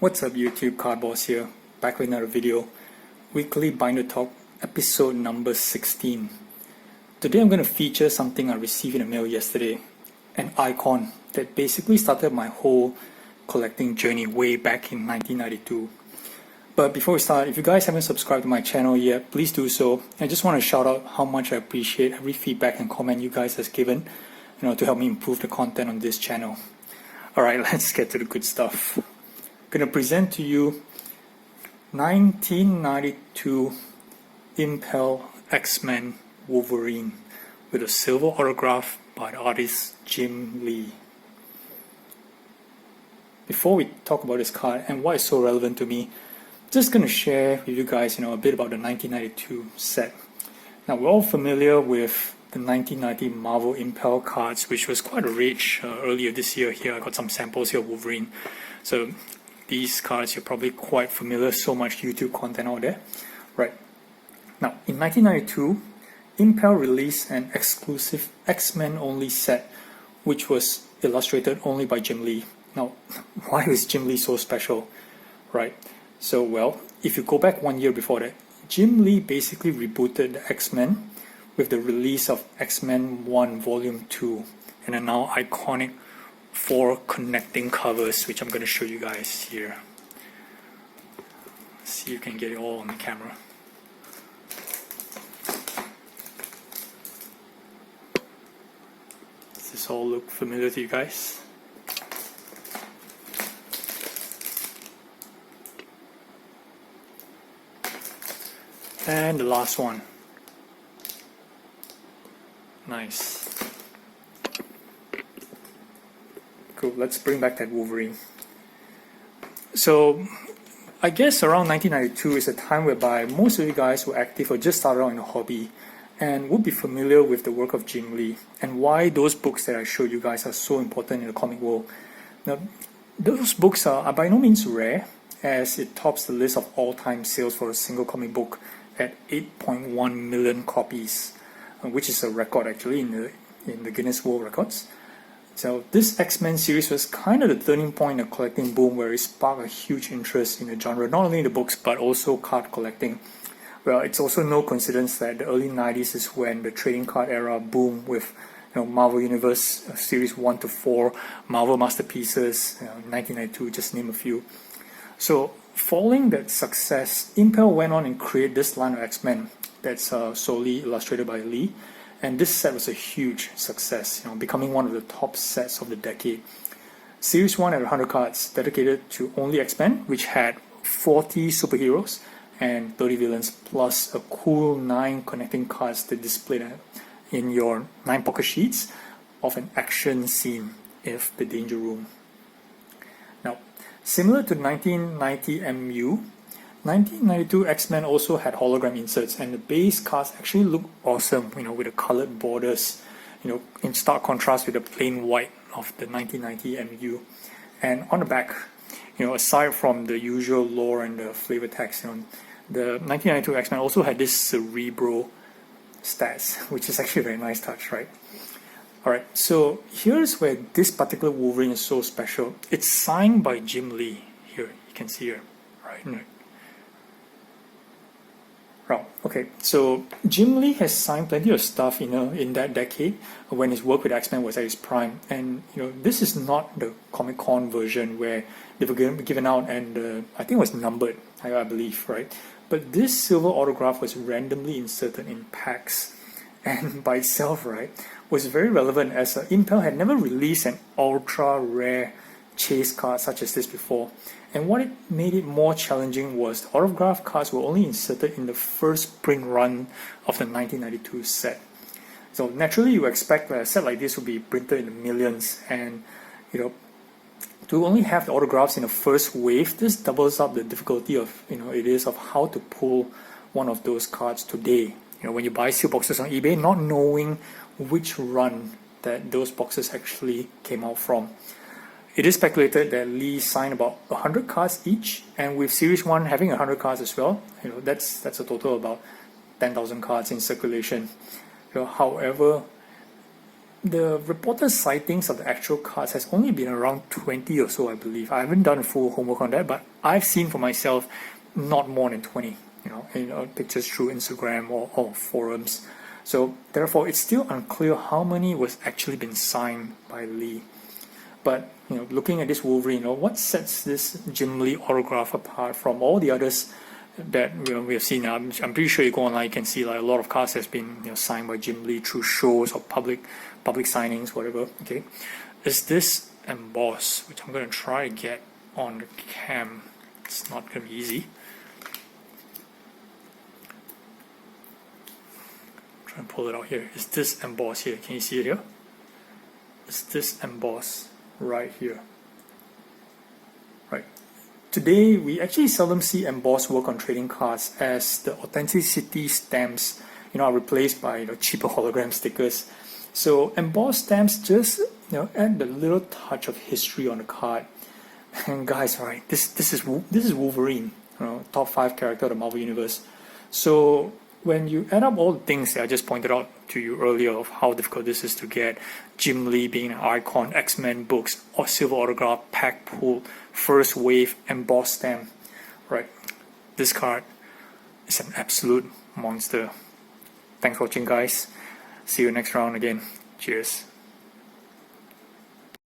What's up YouTube, Card Boss here, back with another video, weekly Binder Talk, episode number 16. Today I'm going to feature something I received in the mail yesterday, an icon that basically started my whole collecting journey way back in 1992. But before we start, if you guys haven't subscribed to my channel yet, please do so. I just want to shout out how much I appreciate every feedback and comment you guys have given, to help me improve the content on this channel. Alright, let's get to the good stuff. I'm going to present to you 1992 Impel X-Men Wolverine with a silver autograph by the artist Jim Lee. Before we talk about this card and why it's so relevant to me, just going to share with you guys a bit about the 1992 set. Now we're all familiar with the 1990 Marvel Impel cards, which was quite a rage earlier this year. Here I got some samples here of Wolverine. So these cards you're probably quite familiar, so much YouTube content out there. Right. Now in 1992, Impel released an exclusive X-Men only set, which was illustrated only by Jim Lee. Now, why is Jim Lee so special? Right. So, well, if you go back 1 year before that, Jim Lee basically rebooted the X-Men with the release of X-Men 1 Volume 2 and a now iconic 4 connecting covers, which I'm going to show you guys here. See if you can get it all on the camera. Does this all look familiar to you guys? And the last one. Nice. Cool, let's bring back that Wolverine. So, I guess around 1992 is a time whereby most of you guys were active or just started out in a hobby and would be familiar with the work of Jim Lee and why those books that I showed you guys are so important in the comic world. Now, those books are by no means rare, as it tops the list of all-time sales for a single comic book at 8.1 million copies, which is a record actually in the Guinness World Records. So this X-Men series was kind of the turning point in the collecting boom, where it sparked a huge interest in the genre, not only in the books but also card collecting. Well, it's also no coincidence that the early 90s is when the trading card era boomed with Marvel Universe Series 1 to 4, Marvel Masterpieces, 1992, just name a few. So following that success, Impel went on and created this line of X-Men that's solely illustrated by Lee. And this set was a huge success, becoming one of the top sets of the decade. Series 1 had 100 cards dedicated to only X-Men, which had 40 superheroes and 30 villains, plus a cool 9 connecting cards that displayed in your 9 pocket sheets of an action scene of the Danger Room. Now, similar to 1990 MU, 1992 X-Men also had hologram inserts, and the base cards actually look awesome, with the colored borders, in stark contrast with the plain white of the 1990 MU. And on the back, aside from the usual lore and the flavor text, the 1992 X-Men also had this Cerebro stats, which is actually a very nice touch, right? Alright, so here's where this particular Wolverine is so special. It's signed by Jim Lee. Here, you can see here, right? Okay, so Jim Lee has signed plenty of stuff in that decade when his work with X-Men was at its prime, and this is not the Comic-Con version where they were given out and I think it was numbered, I believe, right? But this silver autograph was randomly inserted in packs, and by itself, right, was very relevant as Impel had never released an ultra rare chase card such as this before. And what it made it more challenging was the autograph cards were only inserted in the first spring run of the 1992 set. So naturally you expect that a set like this would be printed in the millions, and to only have the autographs in the first wave, this doubles up the difficulty of it is of how to pull one of those cards today. When you buy seal boxes on eBay, not knowing which run that those boxes actually came out from. It is speculated that Lee signed about 100 cards each, and with Series 1 having 100 cards as well, that's a total of about 10,000 cards in circulation. However, the reported sightings of the actual cards has only been around 20 or so, I believe. I haven't done a full homework on that, but I've seen for myself not more than 20, pictures through Instagram or forums. So therefore, it's still unclear how many was actually been signed by Lee. But looking at this Wolverine, what sets this Jim Lee autograph apart from all the others that we have seen? I'm pretty sure you go online, you can see like a lot of cards has been signed by Jim Lee through shows or public signings, whatever. Okay, is this embossed, which I'm going to try to get on the cam. It's not going to be easy. Try and pull it out here. Is this embossed here? Can you see it here? Is this embossed right here? Right. Today, we actually seldom see embossed work on trading cards, as the authenticity stamps, are replaced by cheaper hologram stickers. So embossed stamps just add a little touch of history on the card. And guys, right, this is Wolverine, top 5 character of the Marvel Universe. So when you add up all the things that I just pointed out to you earlier of how difficult this is to get, Jim Lee being an icon, X-Men books, or silver autograph, pack pull, first wave, embossed stamp, right? This card is an absolute monster. Thanks for watching, guys. See you next round again. Cheers.